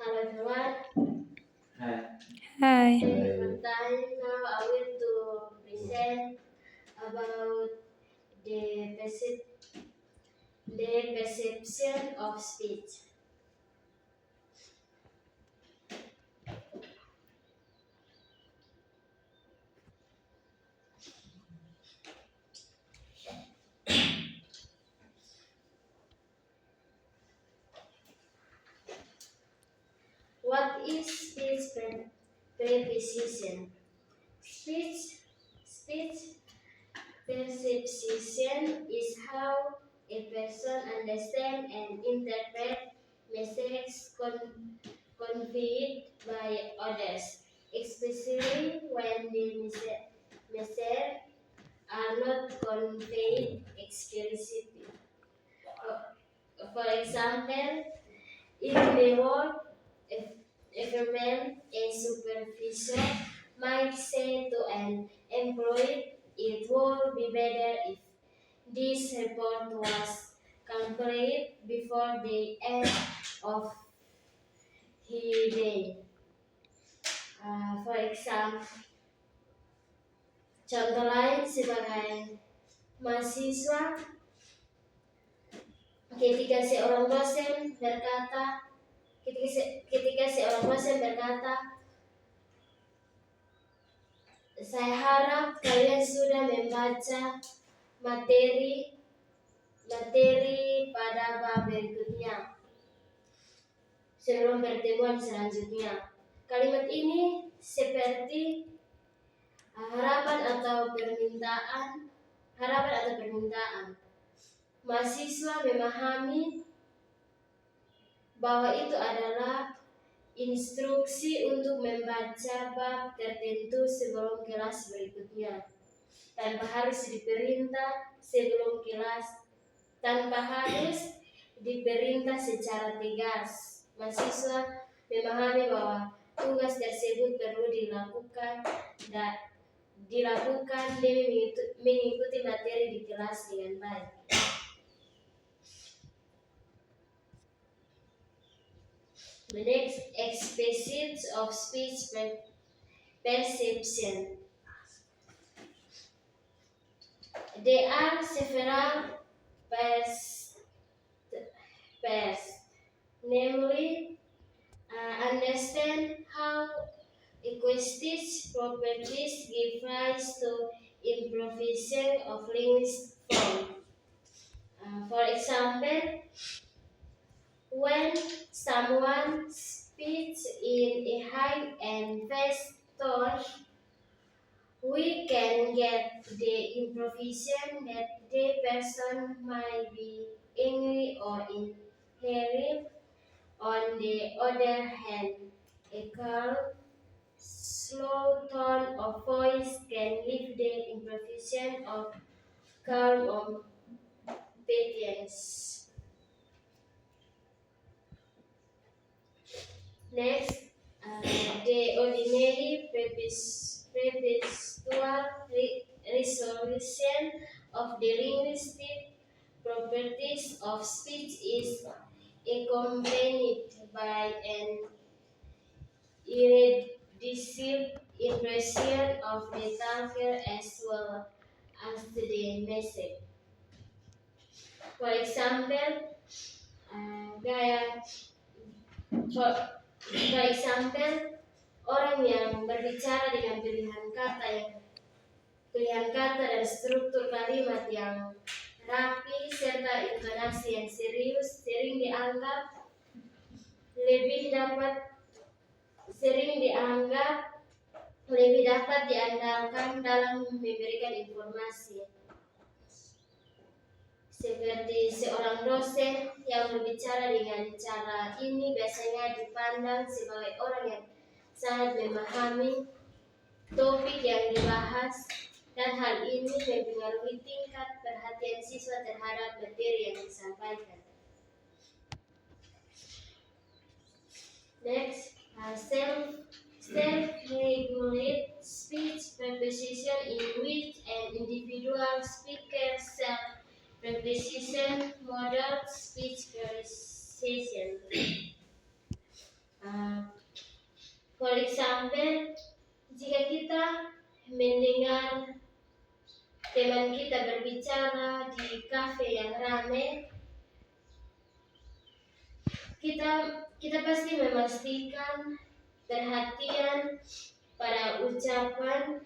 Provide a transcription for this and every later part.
Hello everyone. Hi. Second time now I will to present about the perception of speech. What is speech preposition? Speech perception is how a person understands and interprets messages conveyed by others, especially when the messages are not conveyed explicitly. For example, in the word, if a man, a supervisor, might say to an employee, it would be better if this report was complete before the end of the day. For example, contoh lain sebagai mahasiswa, ketika seorang dosen berkata, ketika seorang dosen berkata, saya harap kalian sudah membaca materi pada bab berikutnya sebelum pertemuan selanjutnya. Kalimat ini seperti harapan atau permintaan. Mahasiswa memahami bahwa itu adalah instruksi untuk membaca bab tertentu sebelum kelas berikutnya, tanpa harus diperintah secara tegas. Mahasiswa memahami bahwa tugas tersebut perlu dilakukan demi mengikuti materi di kelas dengan baik. The next expressions of speech perception. There are several pairs, namely understand how acoustic properties give rise to improvisation of linguistic form. For example, when someone speaks in a high and fast tone, we can get the improvisation that the person might be angry or inherent. On the other hand, a calm, slow tone of voice can leave the improvisation of calm or patience. Next, the ordinary previstual resolution of the linguistic properties of speech is accompanied by an irreducible impression of the talker as well as the message. For example, gaya for example, orang yang berbicara dengan pilihan kata dan struktur kalimat yang rapi serta intonasi yang serius lebih dapat diandalkan dalam memberikan informasi. Seperti seorang dosen yang berbicara dengan cara ini biasanya dipandang sebagai orang yang sangat memahami topik yang dibahas, dan hal ini mempengaruhi tingkat perhatian siswa terhadap materi yang disampaikan. Next, self-regulate speech preposition, in which an individual speaker self-preposition model speech preposition. For example, jika kita mendengar teman kita berbicara di kafe yang ramai, kita pasti memastikan perhatian pada ucapan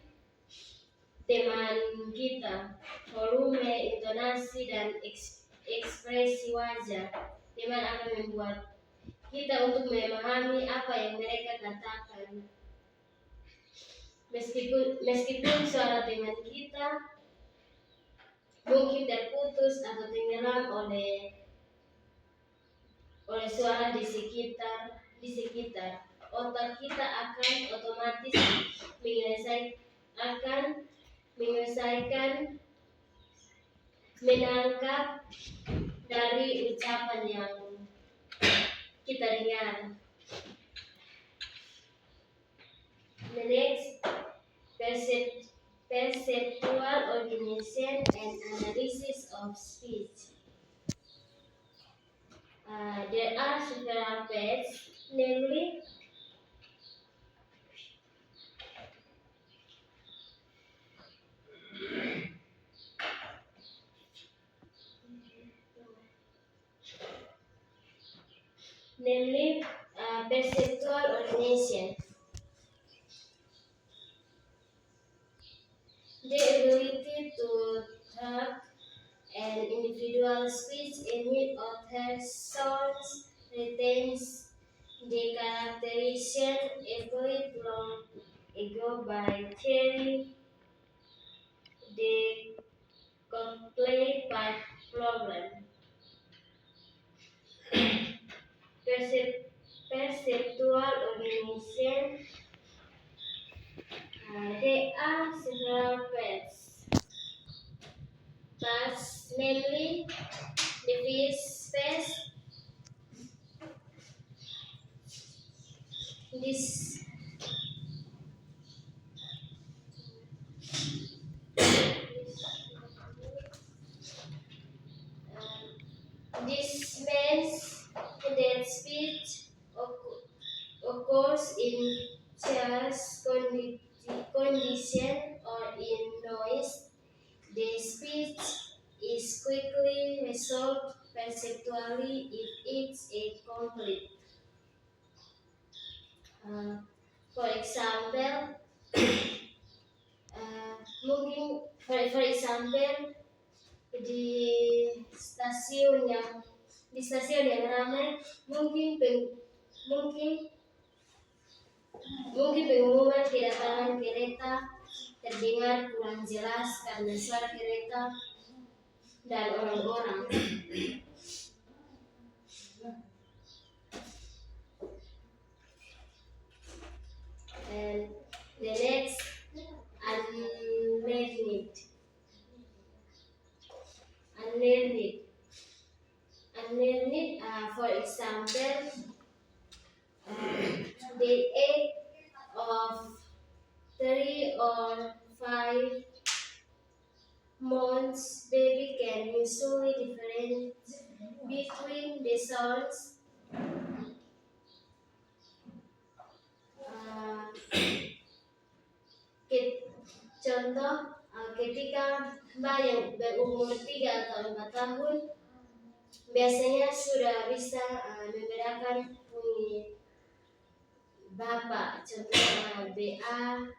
teman kita, volume, intonasi, dan ekspresi wajah. Teman akan membuat kita untuk memahami apa yang mereka katakan. Meskipun suara teman kita mungkin terputus atau tenggelam oleh suara di sekitar, otak kita akan otomatis menyelesaikan menangkap dari ucapan yang kita dengar. The next, perceptual organization and analysis of speech. There are several paths, namely perceptual organization. The ability to track an individual speech emit author sounds retains the characterization employed long ago by Thierry de Courcey problem. Perceptual organization. There are several paths, namely the first path. This means that speech occurs in scarce condition or in noise. The speech is quickly resolved perceptually if it's a complete. For example, di stasiun yang ramai mungkin pengumuman kedatangan kereta terdengar kurang jelas karena suara kereta dan orang-orang. And the next, unlearned, for example, the age of 3 or 5 months, baby can usually differentiate between the sounds. Contoh, ketika Mbak yang berumur 3 atau 4 tahun biasanya sudah bisa membedakan bunyi Bapak, contoh BA,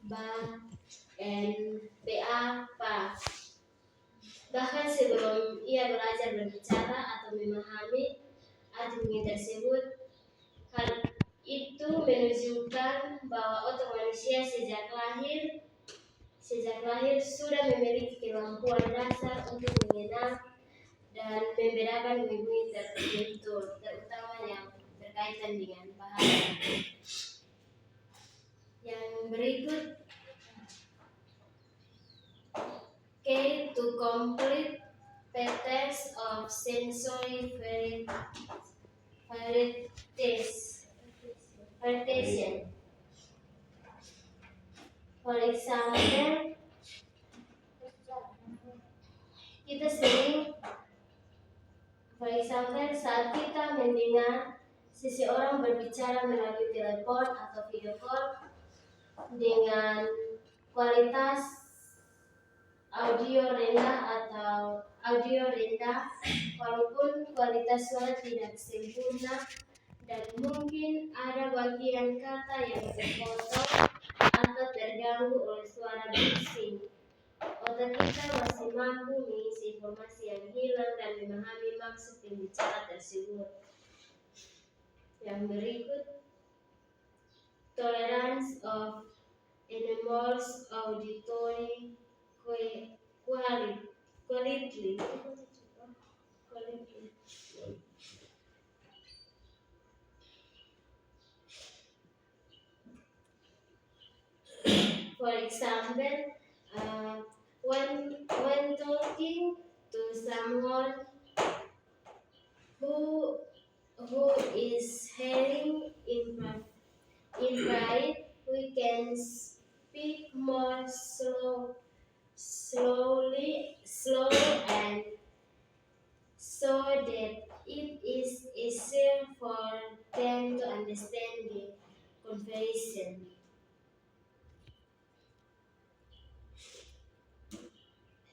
Ba, and BA, Pa. Bahkan sebelum ia belajar berbicara atau memahami arti bunyi tersebut, hal itu menunjukkan bahwa otak manusia sejak lahir sudah memiliki kemampuan dasar untuk mengenal dan membedakan bunyi-bunyi tertentu, terutama yang berkaitan dengan bahasa. Yang berikut, to complete patterns of sensory variation. For example, saat kita mendengar seseorang berbicara melalui telepon atau video call dengan kualitas audio rendah, walaupun kualitas suara tidak sempurna dan mungkin ada bagian kata yang terpotong atau terganggu oleh suara bising. Otak kita masih mampu mengisi informasi yang hilang dan memahami maksud pembicara tersebut. Yang berikut, tolerance of animals auditory quality. For example, when talking to someone who is hearing impaired, we can speak more slowly and so that it is easier for them to understand the conversation.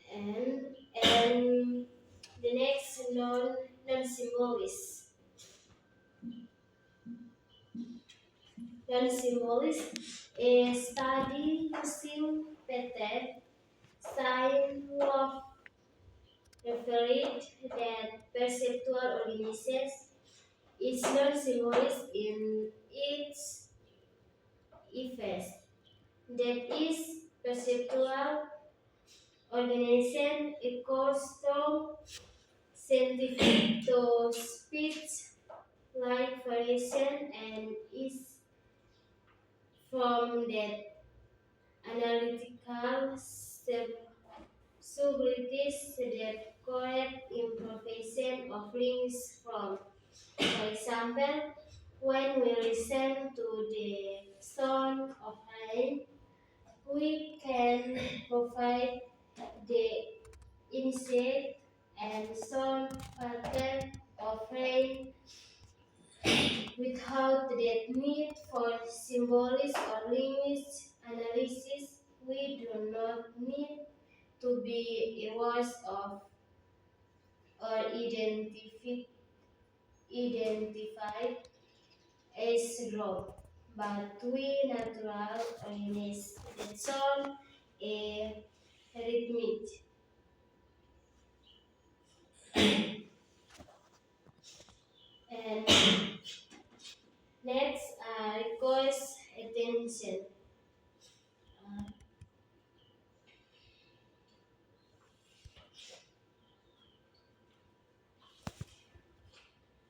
And the next non-symbolist. Non-symbolist is study using pattern Steinhoff referred that perceptual organisms is non-symbolist in its effects. That is, perceptual organism equals to scientific to speech like variation and is from that analytical subtleties that correct improvisation of links from. For example, when we listen to the sound of rain, we can provide the insight and sound pattern of rain without that need for symbolic or linguistic analysis. We do not need to be aware of or identified as wrong, but we natural organisms that solve a rhythmic. And next, requires attention.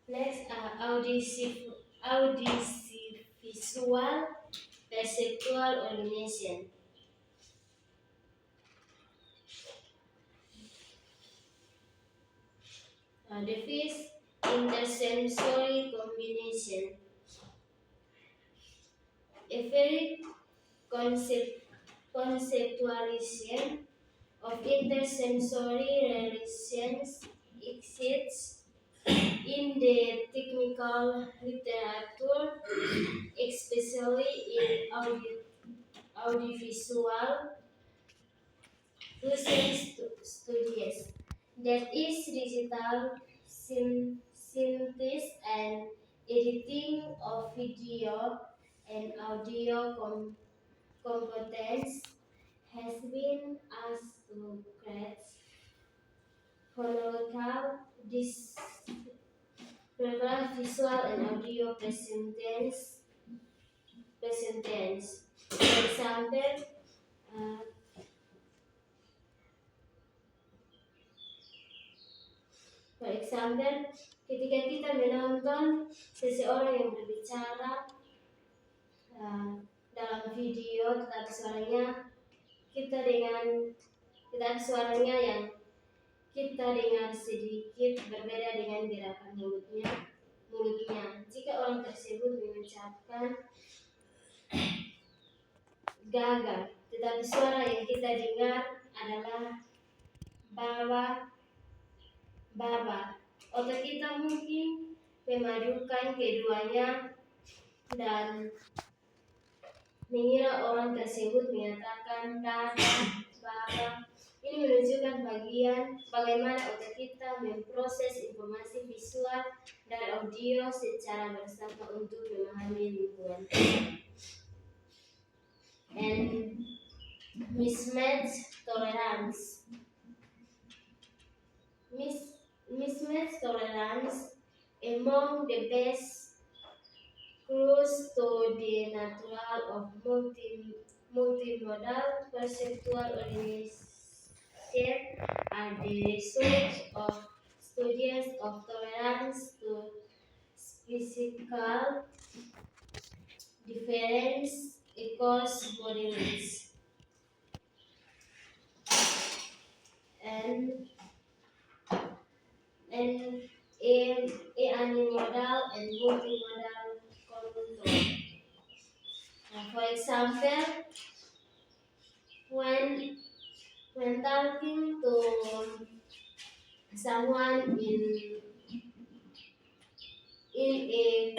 Next, audiovisual perceptual organism. The fifth, intersensory combination. A very conceptualization of intersensory relations exists in the technical literature, especially in audiovisual studies. That is digital synthesis and editing of video and audio competence has been asked to create phonological visual and audio presentence. For example, ketika kita menonton seseorang yang berbicara dalam video, tetapi suaranya yang kita dengar sedikit berbeda dengan gerakan mulutnya. Jika orang tersebut mengucapkan gagal, tetapi suara yang kita dengar adalah baba. Otak kita mungkin memadukan keduanya dan mengira orang tersebut menyatakan dada, baba. Ini menunjukkan bagaimana otak kita memproses informasi visual dan audio secara bersama untuk memahami lingkungan. And mismatch tolerance. Mismatch tolerance among the best clues to the natural of multimodal perceptual organization are the result of studies of tolerance to physical difference across body weights. And a unimodal and multimodal control. For example, when talking to someone in a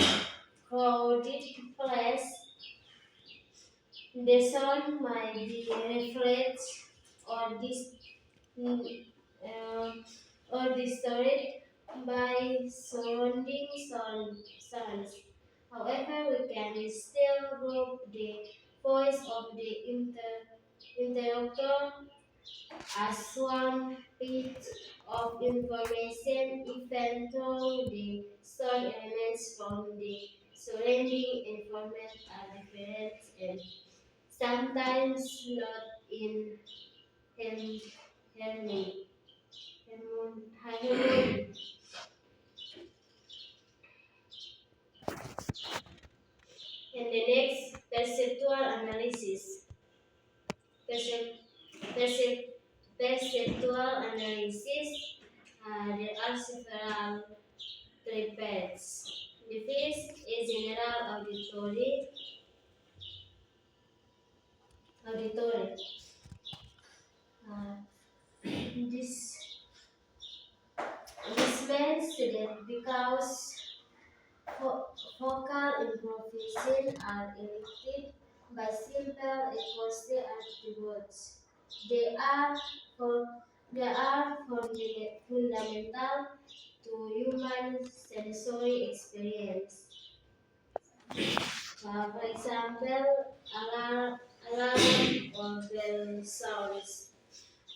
crowded place, the sound might be reflected or uh, or distorted by surrounding sounds. However, we can still group the voice of the interlocutor as one piece of information, even though the sound elements from the surrounding environment are different and sometimes not in harmony. Harmony. And the next, perceptual analysis. Percep- percep- Perceptual analysis. There are several types. The first is general auditory. Uh, this means that because vocal improvisation are elicted by simple acoustic attributes. They are for, they are fundamental to human sensory experience. For example, alarm or bell sounds.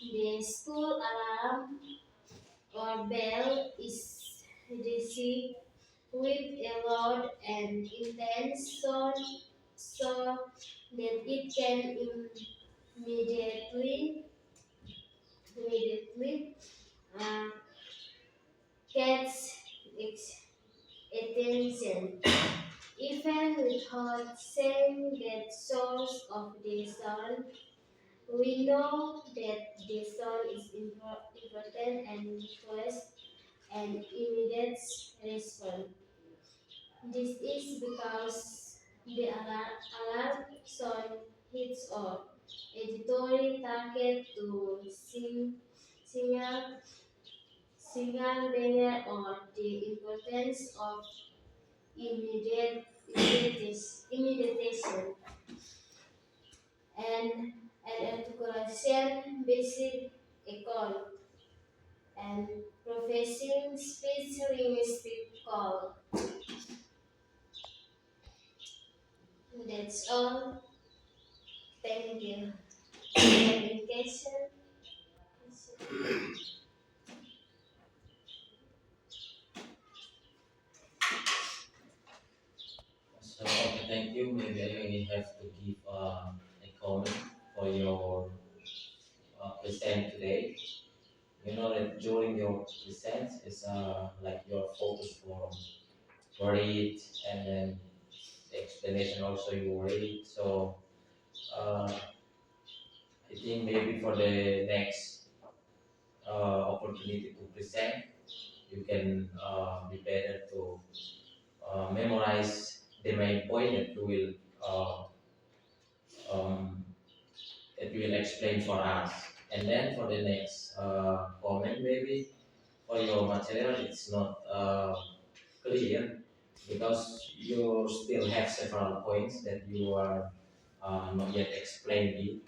The school alarm or bell is received with a loud and intense sound so that it can immediately uh, catch attention. Even without saying that source of the sound, we know that the sound is important and requires an immediate response. This is because the alarm sound hits our auditory target to signal danger or the importance of immediation and articulation basic econ and professing speech linguistic call. That's all. Thank you. Communication. So, okay, thank you. Maybe I only have to give a comment for your present today. You know that during your present is like your focus for it, and then the explanation also you read. So, I think maybe for the next opportunity to present, you can be better to memorize the main point that you will um, explain for us. And then for the next comment, maybe for your material, it's not clear, because you still have several points that you are not yet explained it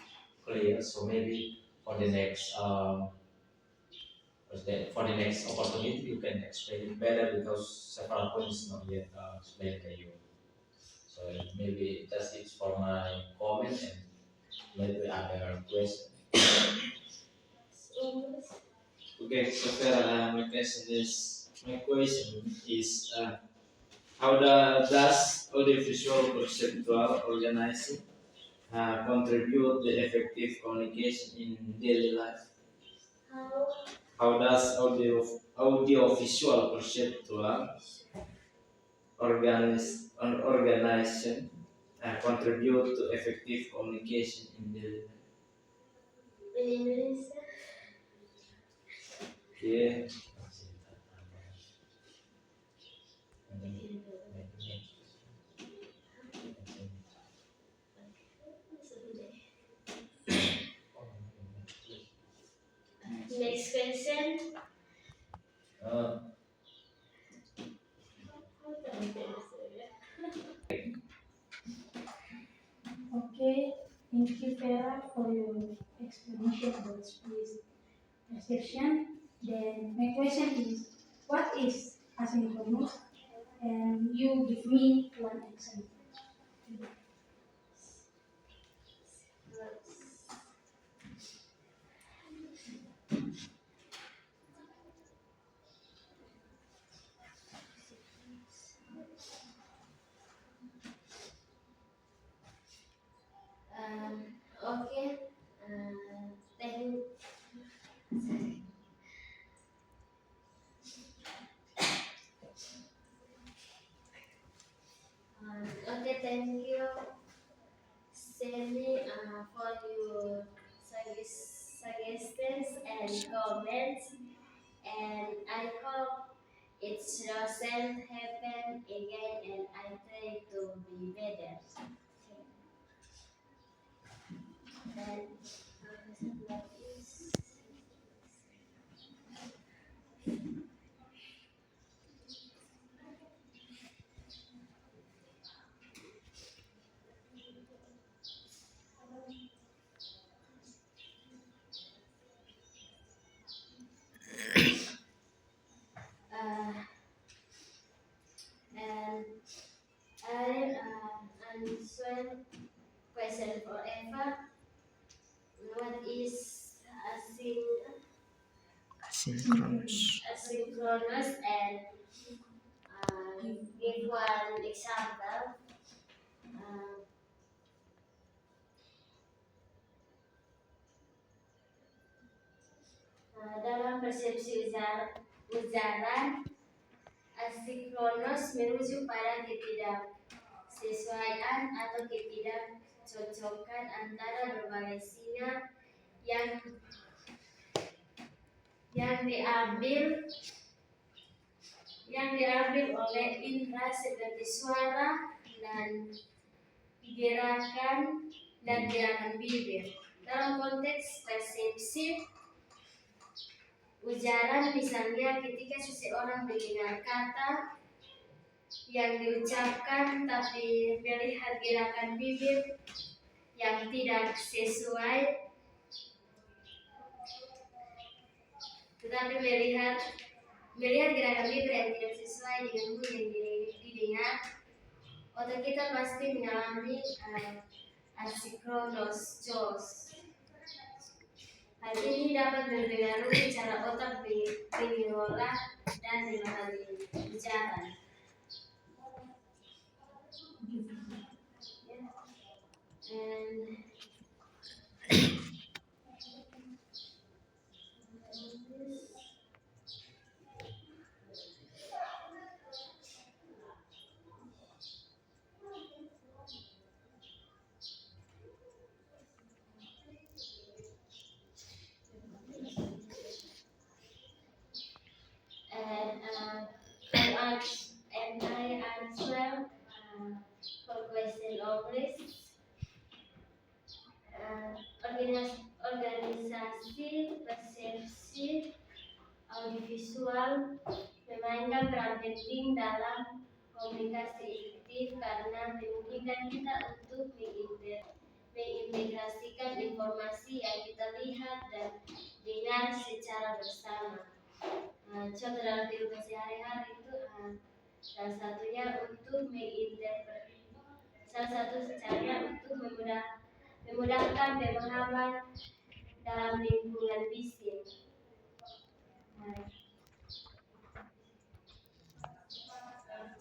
clear. So maybe for the next for the next opportunity you can explain it better, because several points not yet explained by you. So maybe that's it for my comment, and maybe other question. Okay, so my question is how does audiovisual conceptual organizing contribute the effective communication in daily life? How does audiovisual conceptual organization contribute to effective communication in daily life? In Indonesia, Yeah. next question. Uh, Okay, thank you, Vera, for your explanation about space perception. Then my question is, what is asynchronous? And you give me one example. Okay. Thank okay, thank you, Sally, for your suggestions and comments. And I hope it doesn't happen again, and I try to be better. And what is uh, and I answer question forever. What is asynchronous and give one example. Uh, dalam persepsi ujaran, asinkronus merujuk pada ketidaksesuaian atau ketidakcocokan antara berbagai sinyal yang diambil oleh indera seperti suara dan gerakan bibir. Dalam konteks persepsi ujaran, misalnya ketika seseorang mendengar kata yang diucapkan tapi melihat gerakan bibir yang tidak sesuai, tetapi melihat gerakan bibir yang tidak sesuai dengan bunyi yang didengar, otak kita pasti mengalami asinkronus JOS. Hal ini dapat mempengaruhi cara otak mengelola dan memahami ucapan. And I answer for question of this. Organisasi persepsi audiovisual memainkan peran penting dalam komunikasi efektif karena memungkinkan kita untuk mengintegrasikan informasi yang kita lihat dan dengar secara bersama. Contoh dalam kehidupan sehari-hari itu salah satunya untuk salah satu caranya untuk memudahkan pemahaman dalam lingkungan bisnis.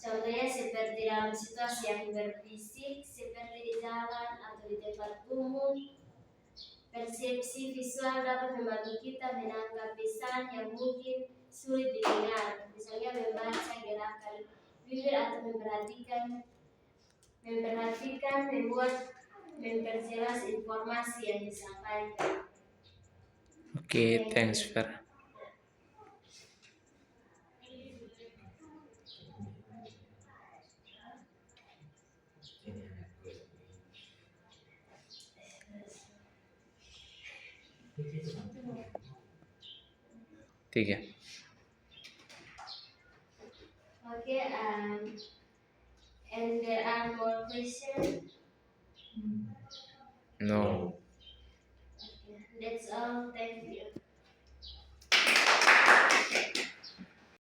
Contohnya seperti dalam situasi yang berbisik, seperti di jalan atau di tempat umum, persepsi visual dapat membantu kita menangkap pesan yang mungkin sulit didengar, misalnya membaca gerakan bibir atau memperjelas informasi yang disampaikan. Okay, thanks, Farah. Tiga. Okay, and there are more questions. No. Okay, that's all. Thank you.